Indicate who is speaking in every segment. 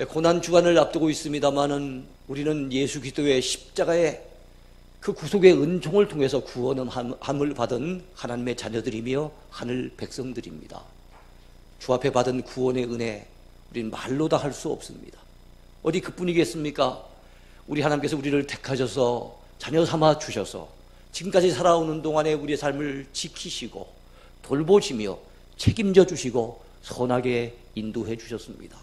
Speaker 1: 고난 주간을 앞두고 있습니다마는 우리는 예수 그리스도의 십자가의 그 구속의 은총을 통해서 구원함을 받은 하나님의 자녀들이며 하늘 백성들입니다. 주 앞에 받은 구원의 은혜, 우리는 말로 다 할 수 없습니다. 어디 그뿐이겠습니까? 우리 하나님께서 우리를 택하셔서 자녀 삼아 주셔서 지금까지 살아오는 동안에 우리의 삶을 지키시고 돌보시며 책임져 주시고 선하게 인도해 주셨습니다.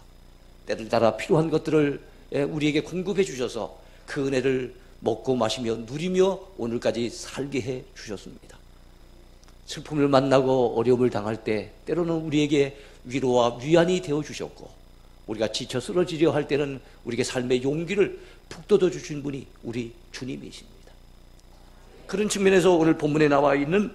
Speaker 1: 때를 따라 필요한 것들을 우리에게 공급해 주셔서 그 은혜를 먹고 마시며 누리며 오늘까지 살게 해 주셨습니다. 슬픔을 만나고 어려움을 당할 때 때로는 우리에게 위로와 위안이 되어 주셨고, 우리가 지쳐 쓰러지려 할 때는 우리에게 삶의 용기를 북돋워 주신 분이 우리 주님이십니다. 그런 측면에서 오늘 본문에 나와 있는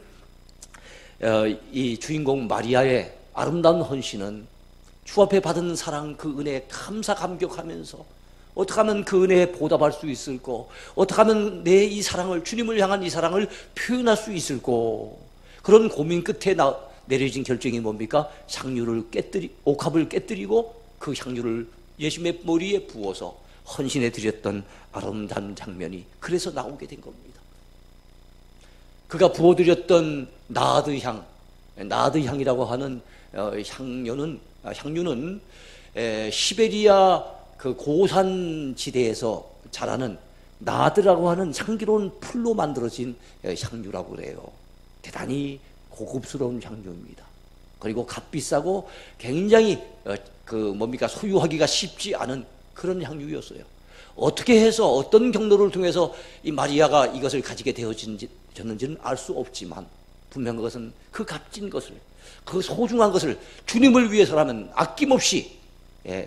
Speaker 1: 이 주인공 마리아의 아름다운 헌신은 주 앞에 받은 사랑, 그 은혜에 감사 감격하면서 어떻게 하면 그 은혜에 보답할 수 있을까, 어떻게 하면 내 이 사랑을, 주님을 향한 이 사랑을 표현할 수 있을까, 그런 고민 끝에 내려진 결정이 뭡니까? 옥합을 깨뜨리고 그 향유를 예수님의 머리에 부어서 헌신해 드렸던 아름다운 장면이 그래서 나오게 된 겁니다. 그가 부어드렸던 나드 향이라고 하는 향유는 시베리아 그 고산 지대에서 자라는 나드라고 하는 향기로운 풀로 만들어진 향유라고 그래요. 대단히 고급스러운 향유입니다. 그리고 값비싸고 굉장히 소유하기가 쉽지 않은 그런 향유였어요. 어떻게 해서 어떤 경로를 통해서 이 마리아가 이것을 가지게 되어졌는지는 알 수 없지만 분명한 것은 그 값진 것을, 그 소중한 것을 주님을 위해서라면 아낌없이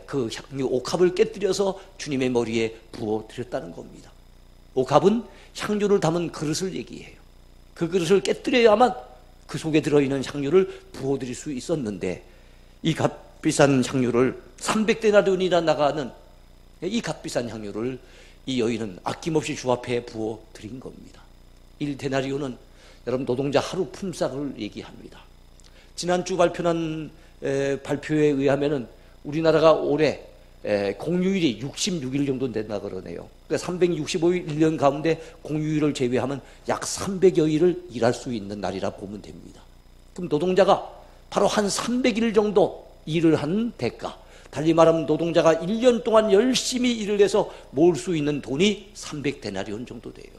Speaker 1: 그 향유 옥합을 깨뜨려서 주님의 머리에 부어드렸다는 겁니다. 옥합은 향유를 담은 그릇을 얘기해요. 그 그릇을 깨뜨려야만 그 속에 들어있는 향유를 부어드릴 수 있었는데, 이 값비싼 향유를 300데나리온이나 나가는 이 값비싼 향유를 이 여인은 아낌없이 주 앞에 부어드린 겁니다. 1데나리온은 여러분 노동자 하루 품삯을 얘기합니다. 지난주 발표한 발표에 의하면은 우리나라가 올해 공휴일이 66일 정도 된다 그러네요. 그러니까 365일 1년 가운데 공휴일을 제외하면 약 300여일을 일할 수 있는 날이라 보면 됩니다. 그럼 노동자가 바로 한 300일 정도 일을 한 대가, 달리 말하면 노동자가 1년 동안 열심히 일을 해서 모을 수 있는 돈이 300데나리온 정도 돼요.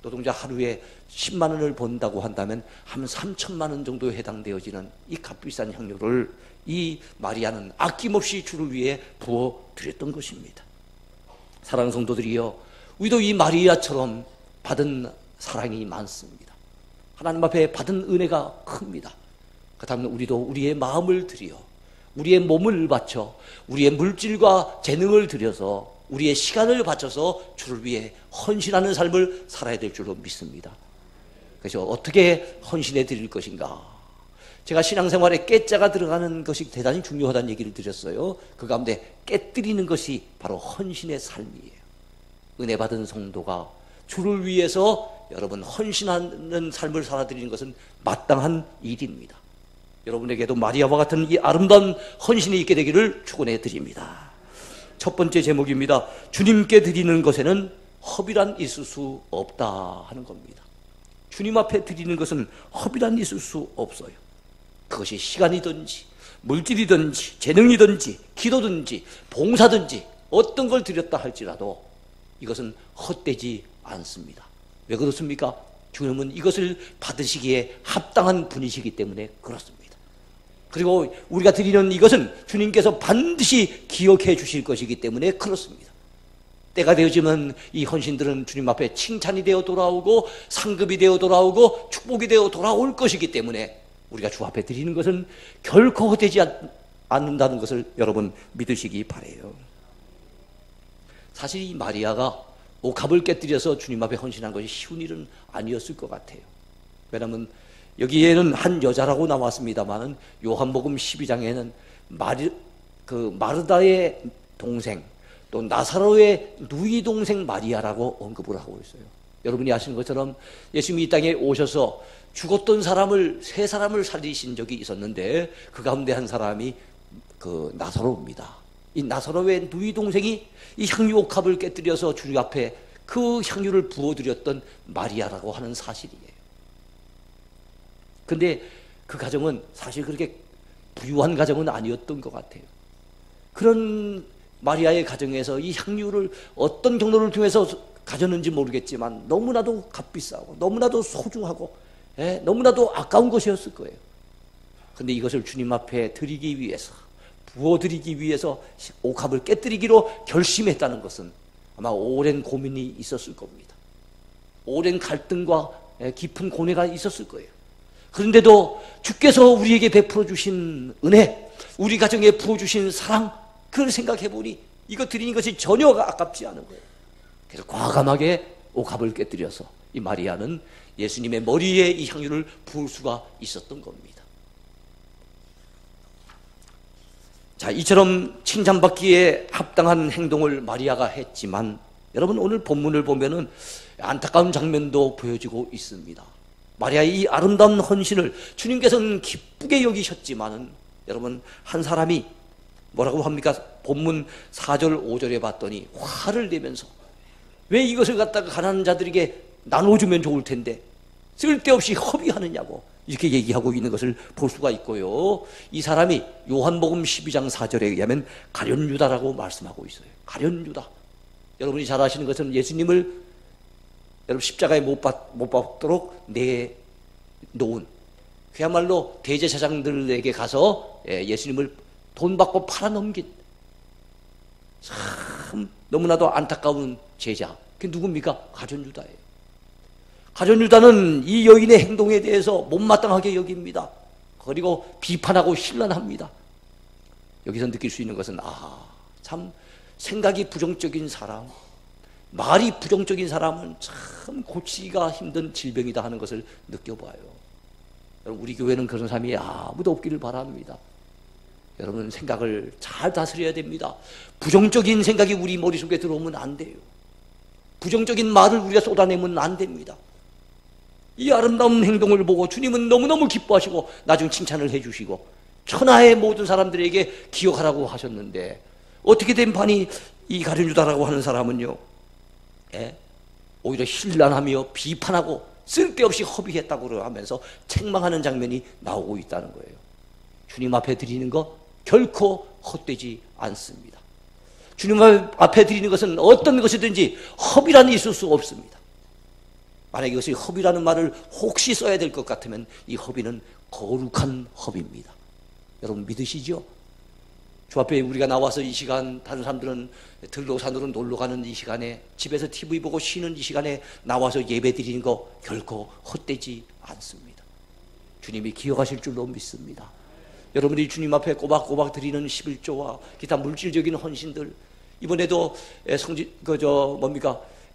Speaker 1: 노동자 하루에 10만 원을 번다고 한다면 한 3천만 원 정도에 해당되어지는 이 값비싼 향유를 이 마리아는 아낌없이 주를 위해 부어드렸던 것입니다. 사랑하는 성도들이여, 우리도 이 마리아처럼 받은 사랑이 많습니다. 하나님 앞에 받은 은혜가 큽니다. 그렇다면 우리도 우리의 마음을 들여, 우리의 몸을 바쳐, 우리의 물질과 재능을 들여서, 우리의 시간을 바쳐서 주를 위해 헌신하는 삶을 살아야 될 줄로 믿습니다. 그래서 어떻게 헌신해 드릴 것인가? 제가 신앙생활에 깨자가 들어가는 것이 대단히 중요하다는 얘기를 드렸어요. 그 가운데 깨뜨리는 것이 바로 헌신의 삶이에요. 은혜 받은 성도가 주를 위해서 여러분 헌신하는 삶을 살아드리는 것은 마땅한 일입니다. 여러분에게도 마리아와 같은 이 아름다운 헌신이 있게 되기를 축원해 드립니다. 첫 번째 제목입니다. 주님께 드리는 것에는 허비란 있을 수 없다 하는 겁니다. 주님 앞에 드리는 것은 허비란 있을 수 없어요. 그것이 시간이든지 물질이든지 재능이든지 기도든지 봉사든지 어떤 걸 드렸다 할지라도 이것은 헛되지 않습니다. 왜 그렇습니까? 주님은 이것을 받으시기에 합당한 분이시기 때문에 그렇습니다. 그리고 우리가 드리는 이것은 주님께서 반드시 기억해 주실 것이기 때문에 그렇습니다. 때가 되어지면 이 헌신들은 주님 앞에 칭찬이 되어 돌아오고 상급이 되어 돌아오고 축복이 되어 돌아올 것이기 때문에 우리가 주 앞에 드리는 것은 결코 헛되지 않는다는 것을 여러분 믿으시기 바라요. 사실 이 마리아가 옥합을 깨뜨려서 주님 앞에 헌신한 것이 쉬운 일은 아니었을 것 같아요. 왜냐하면 여기에는 한 여자라고 나왔습니다만은 요한복음 12장에는 마르다의 동생 또 나사로의 누이 동생 마리아라고 언급을 하고 있어요. 여러분이 아시는 것처럼 예수님이 이 땅에 오셔서 죽었던 세 사람을 살리신 적이 있었는데 그 가운데 한 사람이 그 나사로입니다. 이 나사로의 누이 동생이 이 향유 옥합을 깨뜨려서 주님 앞에 그 향유를 부어드렸던 마리아라고 하는 사실이에요. 근데 그 가정은 사실 그렇게 부유한 가정은 아니었던 것 같아요. 그런 마리아의 가정에서 이 향유를 어떤 경로를 통해서 가졌는지 모르겠지만 너무나도 값비싸고 너무나도 소중하고 너무나도 아까운 것이었을 거예요. 근데 이것을 주님 앞에 드리기 위해서, 부어드리기 위해서 옥합을 깨뜨리기로 결심했다는 것은 아마 오랜 고민이 있었을 겁니다. 오랜 갈등과 깊은 고뇌가 있었을 거예요. 그런데도 주께서 우리에게 베풀어 주신 은혜, 우리 가정에 부어주신 사랑, 그걸 생각해 보니 이거 드리는 것이 전혀 아깝지 않은 거예요. 그래서 과감하게 옥합을 깨뜨려서 이 마리아는 예수님의 머리에 이 향유를 부을 수가 있었던 겁니다. 자, 이처럼 칭찬받기에 합당한 행동을 마리아가 했지만 여러분, 오늘 본문을 보면은 안타까운 장면도 보여지고 있습니다. 마리아의 이 아름다운 헌신을 주님께서는 기쁘게 여기셨지만은 여러분, 한 사람이 뭐라고 합니까? 본문 4절 5절에 봤더니 화를 내면서 왜 이것을 갖다가 가난한 자들에게 나눠주면 좋을 텐데 쓸데없이 허비하느냐고 이렇게 얘기하고 있는 것을 볼 수가 있고요. 이 사람이 요한복음 12장 4절에 의하면 가룟 유다라고 말씀하고 있어요. 가룟 유다. 여러분이 잘 아시는 것은 예수님을 여러분 십자가에 못 박도록 내놓은, 그야말로 대제사장들에게 가서 예수님을 돈 받고 팔아넘긴 참 너무나도 안타까운 제자, 그게 누굽니까? 가룟 유다예요. 가룟 유다는 이 여인의 행동에 대해서 못마땅하게 여깁니다. 그리고 비판하고 신란합니다. 여기서 느낄 수 있는 것은 참 생각이 부정적인 사람, 말이 부정적인 사람은 참 고치기가 힘든 질병이다 하는 것을 느껴봐요. 여러분, 우리 교회는 그런 사람이 아무도 없기를 바랍니다. 여러분, 생각을 잘 다스려야 됩니다. 부정적인 생각이 우리 머릿속에 들어오면 안 돼요. 부정적인 말을 우리가 쏟아내면 안 됩니다. 이 아름다운 행동을 보고 주님은 너무너무 기뻐하시고 나중 칭찬을 해주시고 천하의 모든 사람들에게 기억하라고 하셨는데 어떻게 된 판이 이 가룟 유다라고 하는 사람은요, 오히려 신란하며 비판하고 쓸데없이 허비했다고 하면서 책망하는 장면이 나오고 있다는 거예요. 주님 앞에 드리는 거 결코 헛되지 않습니다. 주님 앞에 드리는 것은 어떤 것이든지 허비란 있을 수 없습니다. 만약에 이것이 허비라는 말을 혹시 써야 될 것 같으면 이 허비는 거룩한 허비입니다. 여러분 믿으시죠? 주 앞에 우리가 나와서 이 시간, 다른 사람들은 들로 산으로 놀러 가는 이 시간에, 집에서 TV 보고 쉬는 이 시간에 나와서 예배 드리는 거 결코 헛되지 않습니다. 주님이 기억하실 줄로 믿습니다. 여러분이 주님 앞에 꼬박꼬박 드리는 11조와 기타 물질적인 헌신들, 이번에도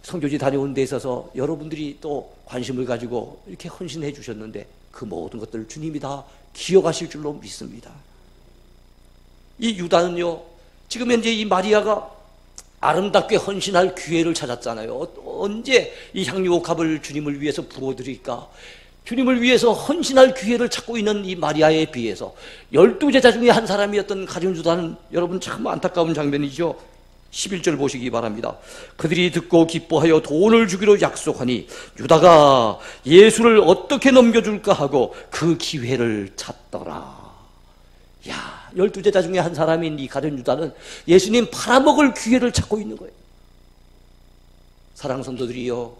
Speaker 1: 성교지 다녀온 데 있어서 여러분들이 또 관심을 가지고 이렇게 헌신해 주셨는데 그 모든 것들을 주님이 다 기억하실 줄로 믿습니다. 이 유다는요, 지금 현재 이 마리아가 아름답게 헌신할 기회를 찾았잖아요. 언제 이 향유옥합을 주님을 위해서 부어드릴까? 주님을 위해서 헌신할 기회를 찾고 있는 이 마리아에 비해서 12제자 중에 한 사람이었던 가룟 유다는 여러분 참 안타까운 장면이죠. 11절 보시기 바랍니다. 그들이 듣고 기뻐하여 돈을 주기로 약속하니 유다가 예수를 어떻게 넘겨줄까 하고 그 기회를 찾더라. 12제자 중에 한 사람인 이 가룟 유다는 예수님 팔아먹을 기회를 찾고 있는 거예요. 사랑하는 성도들이요,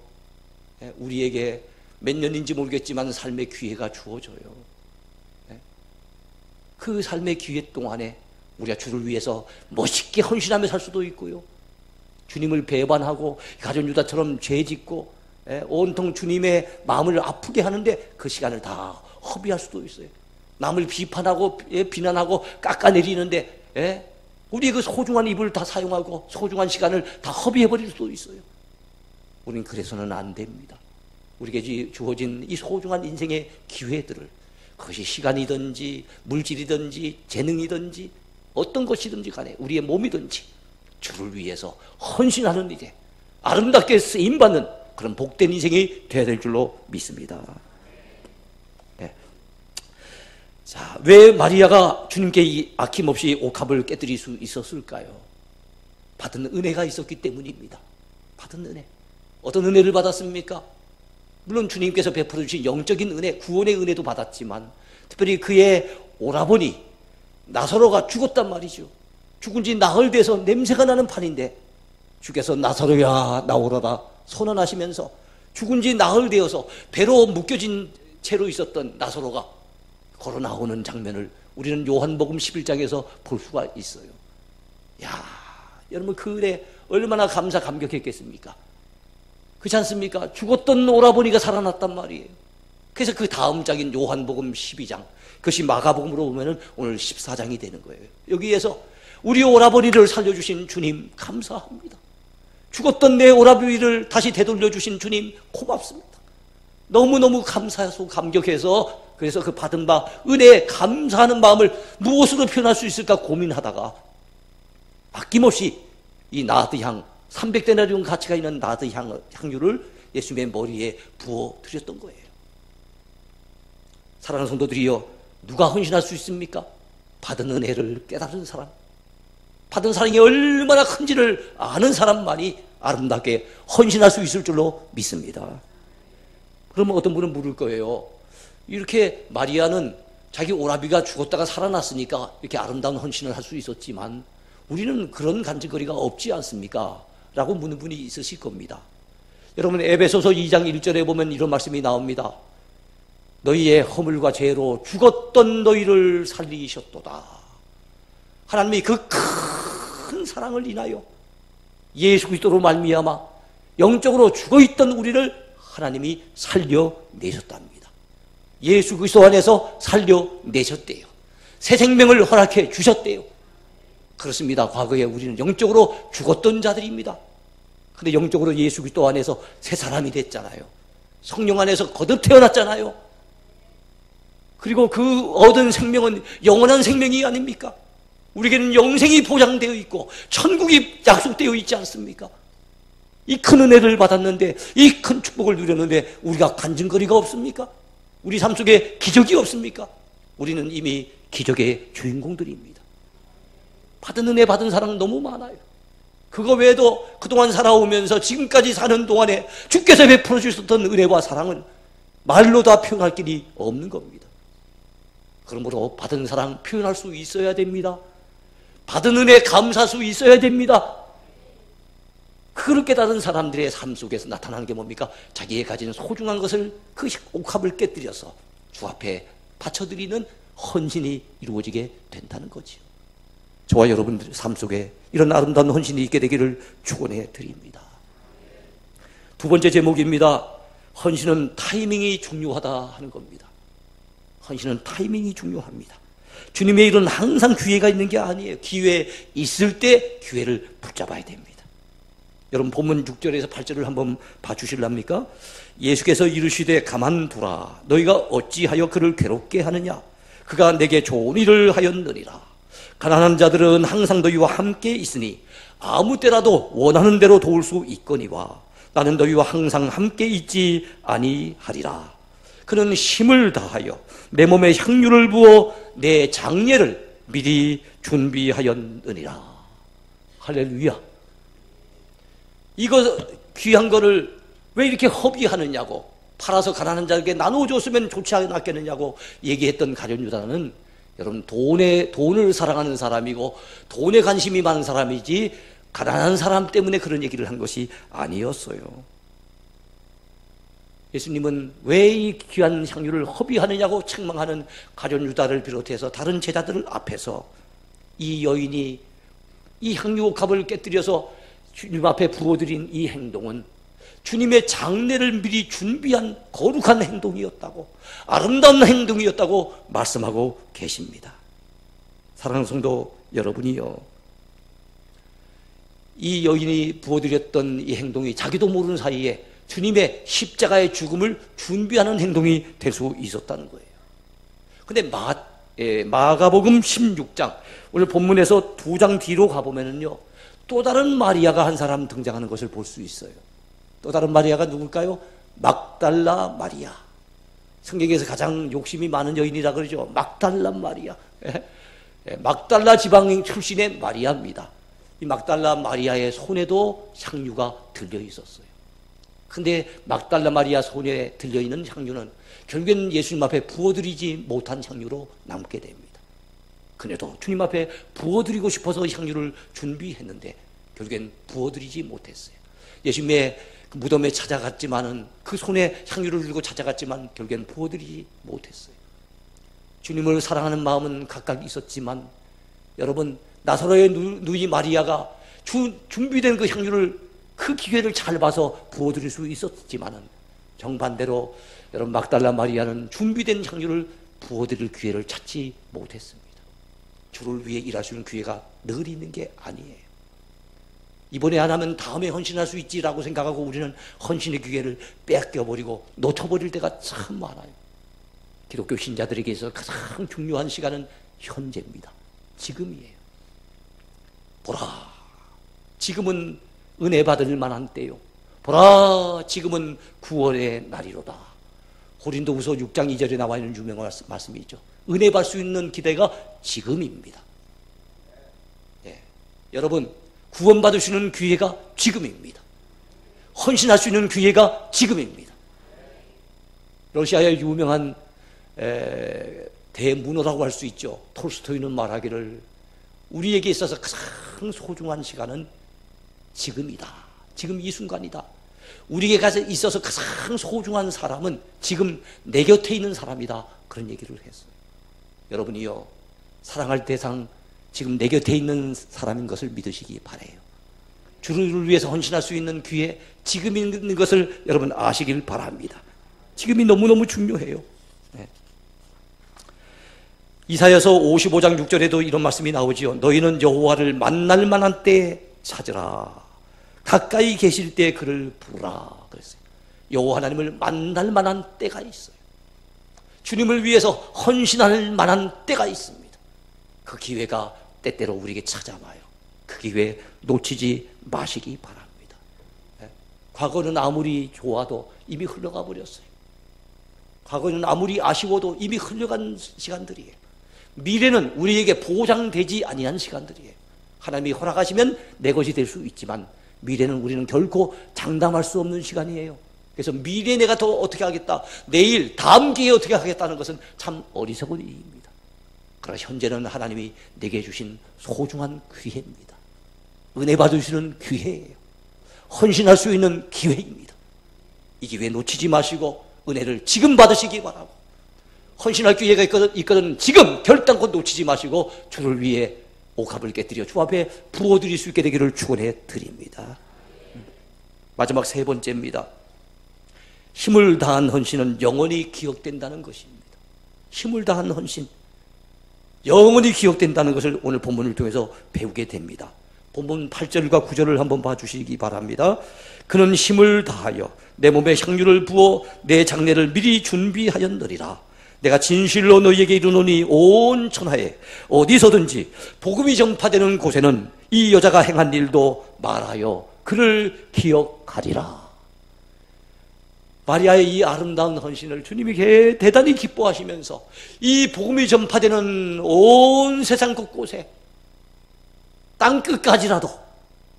Speaker 1: 우리에게 몇 년인지 모르겠지만 삶의 기회가 주어져요. 그 삶의 기회 동안에 우리가 주를 위해서 멋있게 헌신하며 살 수도 있고요, 주님을 배반하고 가룟 유다처럼 죄짓고 온통 주님의 마음을 아프게 하는데 그 시간을 다 허비할 수도 있어요. 남을 비판하고 비난하고 깎아내리는데 우리의 그 소중한 입을 다 사용하고 소중한 시간을 다 허비해버릴 수도 있어요. 우리는 그래서는 안 됩니다. 우리에게 주어진 이 소중한 인생의 기회들을, 그것이 시간이든지 물질이든지 재능이든지 어떤 것이든지 간에 우리의 몸이든지 주를 위해서 헌신하는 일에 아름답게 쓰임받는 그런 복된 인생이 되어야 될 줄로 믿습니다. 자, 왜 마리아가 주님께 이 아낌없이 옥합을 깨뜨릴 수 있었을까요? 받은 은혜가 있었기 때문입니다. 받은 은혜. 어떤 은혜를 받았습니까? 물론 주님께서 베풀어 주신 영적인 은혜, 구원의 은혜도 받았지만 특별히 그의 오라버니 나사로가 죽었단 말이죠. 죽은 지 나흘 돼서 냄새가 나는 판인데 주께서 나사로야 나오라라 선언하시면서 죽은 지 나흘 되어서 배로 묶여진 채로 있었던 나사로가 걸어 나오는 장면을 우리는 요한복음 11장에서 볼 수가 있어요. 야, 여러분 그 은혜 얼마나 감격했겠습니까? 그렇지 않습니까? 죽었던 오라버니가 살아났단 말이에요. 그래서 그 다음 장인 요한복음 12장, 그것이 마가복음으로 보면 오늘 14장이 되는 거예요. 여기에서 우리 오라버니를 살려주신 주님 감사합니다. 죽었던 내 오라버니를 다시 되돌려주신 주님 고맙습니다. 너무너무 감사해서 감격해서 그래서 그 받은 바 은혜에 감사하는 마음을 무엇으로 표현할 수 있을까 고민하다가 아낌없이 이 나드향 300데나리온 가치가 있는 나드 향유를 예수님의 머리에 부어 드렸던 거예요. 사랑하는 성도들이여, 누가 헌신할 수 있습니까? 받은 은혜를 깨달은 사람, 받은 사랑이 얼마나 큰지를 아는 사람만이 아름답게 헌신할 수 있을 줄로 믿습니다. 그러면 어떤 분은 물을 거예요. 이렇게 마리아는 자기 오라비가 죽었다가 살아났으니까 이렇게 아름다운 헌신을 할 수 있었지만 우리는 그런 간증거리가 없지 않습니까? 라고 묻는 분이 있으실 겁니다. 여러분, 에베소서 2장 1절에 보면 이런 말씀이 나옵니다. 너희의 허물과 죄로 죽었던 너희를 살리셨도다. 하나님이 그 큰 사랑을 인하여 예수 그리스도로 말미암아 영적으로 죽어있던 우리를 하나님이 살려내셨답니다. 예수 그리스도 안에서 살려내셨대요. 새 생명을 허락해 주셨대요. 그렇습니다. 과거에 우리는 영적으로 죽었던 자들입니다. 그런데 영적으로 예수 그리스도 안에서 새 사람이 됐잖아요. 성령 안에서 거듭 태어났잖아요. 그리고 그 얻은 생명은 영원한 생명이 아닙니까? 우리에게는 영생이 보장되어 있고 천국이 약속되어 있지 않습니까? 이 큰 은혜를 받았는데, 이 큰 축복을 누렸는데 우리가 간증거리가 없습니까? 우리 삶 속에 기적이 없습니까? 우리는 이미 기적의 주인공들입니다. 받은 은혜 받은 사람 너무 많아요. 그거 외에도 그동안 살아오면서 지금까지 사는 동안에 주께서 베풀어 주셨던 은혜와 사랑은 말로 다 표현할 길이 없는 겁니다. 그러므로 받은 사랑 표현할 수 있어야 됩니다. 받은 은혜 감사할 수 있어야 됩니다. 그걸 깨달은 사람들의 삶 속에서 나타나는 게 뭡니까? 자기의 가진 소중한 것을, 그 옥합을 깨뜨려서 주 앞에 바쳐드리는 헌신이 이루어지게 된다는 거지요. 저와 여러분들의 삶 속에 이런 아름다운 헌신이 있게 되기를 축원해 드립니다. 두 번째 제목입니다. 헌신은 타이밍이 중요하다 하는 겁니다. 헌신은 타이밍이 중요합니다. 주님의 일은 항상 기회가 있는 게 아니에요. 기회 있을 때 기회를 붙잡아야 됩니다. 여러분, 본문 6절에서 8절을 한번 봐주실랍니까? 예수께서 이르시되 가만두라. 너희가 어찌하여 그를 괴롭게 하느냐? 그가 내게 좋은 일을 하였느니라. 가난한 자들은 항상 너희와 함께 있으니 아무 때라도 원하는 대로 도울 수 있거니와 나는 너희와 항상 함께 있지 아니하리라. 그는 힘을 다하여 내 몸에 향유를 부어 내 장례를 미리 준비하였느니라. 할렐루야. 이거 귀한 거를 왜 이렇게 허비하느냐고, 팔아서 가난한 자에게 나눠줬으면 좋지 않았겠느냐고 얘기했던 가룟 유다는 여러분, 돈을 사랑하는 사람이고 돈에 관심이 많은 사람이지 가난한 사람 때문에 그런 얘기를 한 것이 아니었어요. 예수님은 왜 이 귀한 향유를 허비하느냐고 책망하는 가룟 유다를 비롯해서 다른 제자들 앞에서 이 여인이 이 향유 옥합을 깨뜨려서 주님 앞에 부어드린 이 행동은 주님의 장례를 미리 준비한 거룩한 행동이었다고, 아름다운 행동이었다고 말씀하고 계십니다. 사랑하는 성도 여러분이요, 이 여인이 부어드렸던 이 행동이 자기도 모르는 사이에 주님의 십자가의 죽음을 준비하는 행동이 될 수 있었다는 거예요. 근데 마가복음 16장, 오늘 본문에서 2장 뒤로 가보면은요, 또 다른 마리아가 한 사람 등장하는 것을 볼 수 있어요. 또 다른 마리아가 누굴까요? 막달라 마리아. 성경에서 가장 욕심이 많은 여인이라 그러죠. 막달라 마리아. 막달라 지방 출신의 마리아입니다. 이 막달라 마리아의 손에도 향유가 들려 있었어요. 근데 막달라 마리아 손에 들려 있는 향유는 결국엔 예수님 앞에 부어드리지 못한 향유로 남게 됩니다. 그녀도 주님 앞에 부어드리고 싶어서 향유를 준비했는데 결국엔 부어드리지 못했어요. 예수님의 그 무덤에 찾아갔지만은 그 손에 향유를 들고 찾아갔지만 결국엔 부어드리지 못했어요. 주님을 사랑하는 마음은 각각 있었지만 여러분, 나사로의 누이 마리아가 준비된 그 향유를, 그 기회를 잘 봐서 부어드릴 수 있었지만은 정반대로 여러분, 막달라 마리아는 준비된 향유를 부어드릴 기회를 찾지 못했습니다. 주를 위해 일할 수 있는 기회가 늘 있는 게 아니에요. 이번에 안 하면 다음에 헌신할 수 있지라고 생각하고 우리는 헌신의 기회를 뺏겨버리고 놓쳐버릴 때가 참 많아요. 기독교 신자들에게 있어서 가장 중요한 시간은 현재입니다. 지금이에요. 보라, 지금은 은혜 받을 만한 때요. 보라, 지금은 구원의 날이로다. 고린도후서 6장 2절에 나와 있는 유명한 말씀이 있죠. 은혜 받을 수 있는 기대가 지금입니다. 예. 여러분, 구원받을 수 있는 기회가 지금입니다. 헌신할 수 있는 기회가 지금입니다. 러시아의 유명한 대문호라고 할 수 있죠. 톨스토이는 말하기를 우리에게 있어서 가장 소중한 시간은 지금이다. 지금 이 순간이다. 우리에게 있어서 가장 소중한 사람은 지금 내 곁에 있는 사람이다. 그런 얘기를 했어요. 여러분이요, 사랑할 대상 지금 내 곁에 있는 사람인 것을 믿으시기 바라요. 주를 위해서 헌신할 수 있는 기회, 지금 있는 것을 여러분 아시길 바랍니다. 지금이 너무너무 중요해요. 네. 이사야서 55장 6절에도 이런 말씀이 나오지요. 너희는 여호와를 만날 만한 때에 찾으라. 가까이 계실 때 그를 부르라. 그랬어요. 여호와 하나님을 만날 만한 때가 있어요. 주님을 위해서 헌신할 만한 때가 있습니다. 그 기회가 때때로 우리에게 찾아와요. 그 기회 놓치지 마시기 바랍니다. 과거는 아무리 좋아도 이미 흘러가 버렸어요. 과거는 아무리 아쉬워도 이미 흘러간 시간들이에요. 미래는 우리에게 보장되지 아니한 시간들이에요. 하나님이 허락하시면 내 것이 될 수 있지만 미래는 우리는 결코 장담할 수 없는 시간이에요. 그래서 미래 내가 더 어떻게 하겠다, 내일 다음 기회에 어떻게 하겠다는 것은 참 어리석은 일입니다. 그러나 현재는 하나님이 내게 주신 소중한 기회입니다. 은혜 받으시는 기회예요. 헌신할 수 있는 기회입니다. 이 기회 놓치지 마시고 은혜를 지금 받으시기 바라고, 헌신할 기회가 있거든 지금 결단코 놓치지 마시고 주를 위해 옥합을 깨뜨려 주 앞에 부어드릴 수 있게 되기를 축원해 드립니다. 마지막 세 번째입니다. 힘을 다한 헌신은 영원히 기억된다는 것입니다. 힘을 다한 헌신, 영원히 기억된다는 것을 오늘 본문을 통해서 배우게 됩니다. 본문 8절과 9절을 한번 봐주시기 바랍니다. 그는 힘을 다하여 내 몸에 향유를 부어 내 장례를 미리 준비하였느니라. 내가 진실로 너희에게 이르노니 온 천하에 어디서든지 복음이 전파되는 곳에는 이 여자가 행한 일도 말하여 그를 기억하리라. 마리아의 이 아름다운 헌신을 주님이 대단히 기뻐하시면서 이 복음이 전파되는 온 세상 곳곳에 땅끝까지라도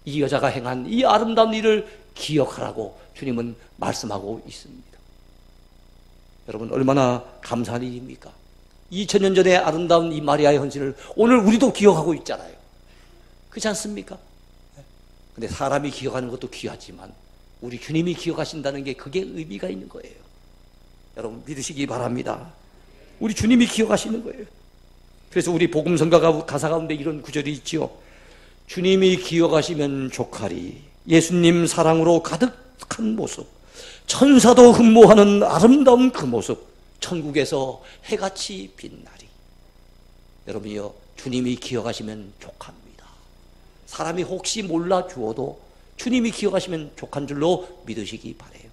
Speaker 1: 이 여자가 행한 이 아름다운 일을 기억하라고 주님은 말씀하고 있습니다. 여러분, 얼마나 감사한 일입니까? 2000년 전에 아름다운 이 마리아의 헌신을 오늘 우리도 기억하고 있잖아요. 그렇지 않습니까? 근데 사람이 기억하는 것도 귀하지만 우리 주님이 기억하신다는 게 그게 의미가 있는 거예요. 여러분 믿으시기 바랍니다. 우리 주님이 기억하시는 거예요. 그래서 우리 복음성가 가사 가운데 이런 구절이 있지요. 주님이 기억하시면 족하리. 예수님 사랑으로 가득한 모습, 천사도 흠모하는 아름다운 그 모습, 천국에서 해같이 빛나리. 여러분이요, 주님이 기억하시면 족합니다. 사람이 혹시 몰라 주어도 주님이 기억하시면 족한 줄로 믿으시기 바라요.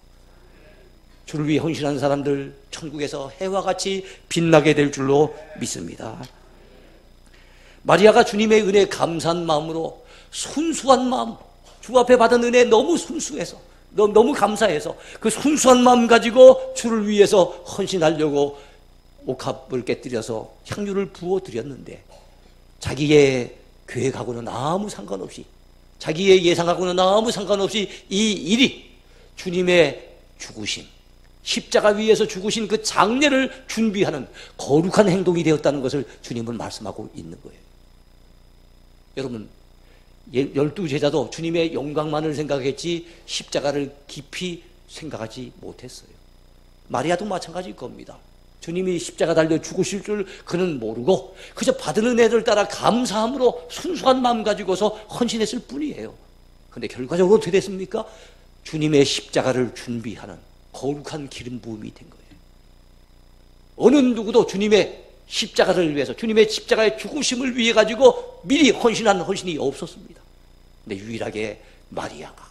Speaker 1: 주를 위해 헌신하는 사람들 천국에서 해와 같이 빛나게 될 줄로 믿습니다. 마리아가 주님의 은혜에 감사한 마음으로, 순수한 마음, 주 앞에 받은 은혜 너무 순수해서 너무 감사해서 그 순수한 마음 가지고 주를 위해서 헌신하려고 옥합을 깨뜨려서 향유를 부어드렸는데 자기의 계획하고는 아무 상관없이, 자기의 예상하고는 아무 상관없이 이 일이 주님의 죽으심, 십자가 위에서 죽으신 그 장례를 준비하는 거룩한 행동이 되었다는 것을 주님은 말씀하고 있는 거예요. 여러분, 12제자도 주님의 영광만을 생각했지 십자가를 깊이 생각하지 못했어요. 마리아도 마찬가지일 겁니다. 주님이 십자가 달려 죽으실 줄 그는 모르고 그저 받은 은혜를 따라 감사함으로 순수한 마음 가지고서 헌신했을 뿐이에요. 그런데 결과적으로 어떻게 됐습니까? 주님의 십자가를 준비하는 거룩한 기름 부음이 된 거예요. 어느 누구도 주님의 십자가를 위해서, 주님의 십자가의 죽으심을 위해 가지고 미리 헌신한 헌신이 없었습니다. 근데 유일하게 마리아가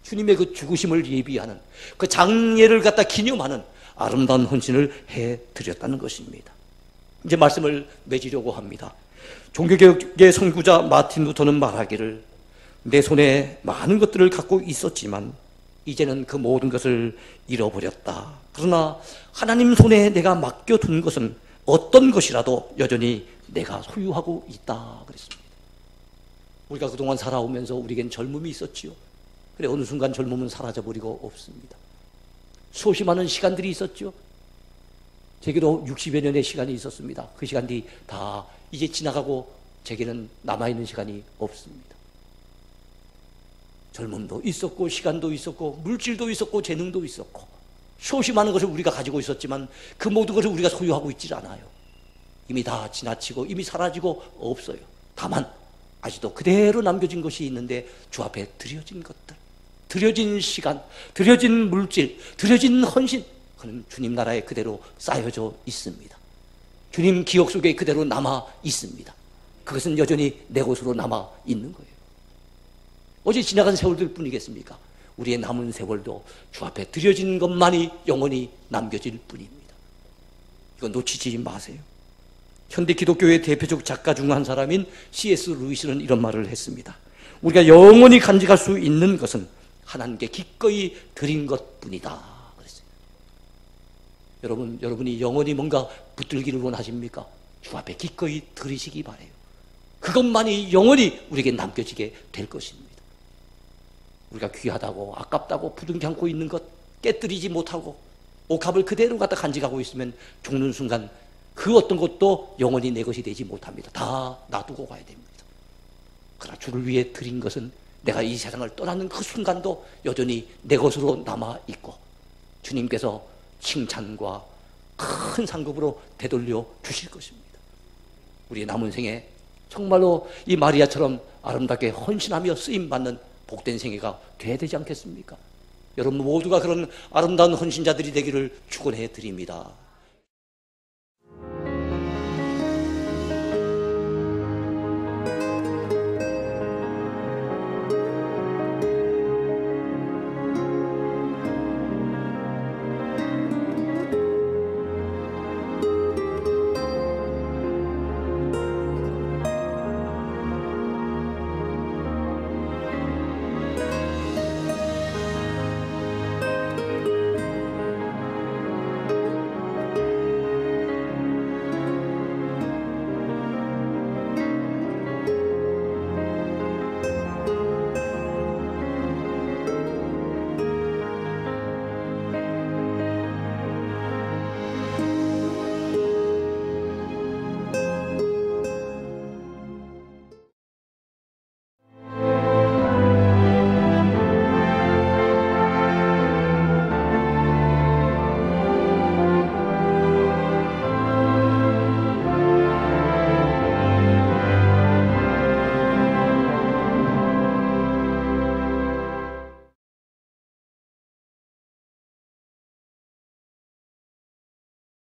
Speaker 1: 주님의 그 죽으심을 예비하는 그 장례를 갖다 기념하는 아름다운 헌신을 해드렸다는 것입니다. 이제 말씀을 맺으려고 합니다. 종교개혁의 선구자 마틴 루터는 말하기를, 내 손에 많은 것들을 갖고 있었지만 이제는 그 모든 것을 잃어버렸다. 그러나 하나님 손에 내가 맡겨둔 것은 어떤 것이라도 여전히 내가 소유하고 있다 그랬습니다. 우리가 그동안 살아오면서 우리에겐 젊음이 있었지요. 그래 어느 순간 젊음은 사라져버리고 없습니다. 수없이 많은 시간들이 있었죠. 제게도 60여 년의 시간이 있었습니다. 그 시간들이 다 이제 지나가고 제게는 남아있는 시간이 없습니다. 젊음도 있었고 시간도 있었고 물질도 있었고 재능도 있었고 수없이 많은 것을 우리가 가지고 있었지만 그 모든 것을 우리가 소유하고 있질 않아요. 이미 다 지나치고 이미 사라지고 없어요. 다만 아직도 그대로 남겨진 것이 있는데 주 앞에 드려진 것들, 드려진 시간, 드려진 물질, 드려진 헌신, 그는 주님 나라에 그대로 쌓여져 있습니다. 주님 기억 속에 그대로 남아 있습니다. 그것은 여전히 내 것으로 남아 있는 거예요. 어제 지나간 세월들 뿐이겠습니까? 우리의 남은 세월도 주 앞에 드려진 것만이 영원히 남겨질 뿐입니다. 이거 놓치지 마세요. 현대 기독교의 대표적 작가 중 한 사람인 C.S. 루이스는 이런 말을 했습니다. 우리가 영원히 간직할 수 있는 것은 하나님께 기꺼이 드린 것뿐이다 그랬어요. 여러분이 영원히 뭔가 붙들기를 원하십니까? 주 앞에 기꺼이 드리시기 바라요. 그것만이 영원히 우리에게 남겨지게 될 것입니다. 우리가 귀하다고 아깝다고 부둥켜 안고 있는 것 깨뜨리지 못하고 옥합을 그대로 갖다 간직하고 있으면 죽는 순간 그 어떤 것도 영원히 내 것이 되지 못합니다. 다 놔두고 가야 됩니다. 그러나 주를 위해 드린 것은 내가 이 세상을 떠나는 그 순간도 여전히 내 것으로 남아있고 주님께서 칭찬과 큰 상급으로 되돌려 주실 것입니다. 우리의 남은 생에 정말로 이 마리아처럼 아름답게 헌신하며 쓰임받는 복된 생애가 돼야 되지 않겠습니까? 여러분 모두가 그런 아름다운 헌신자들이 되기를 축원해 드립니다.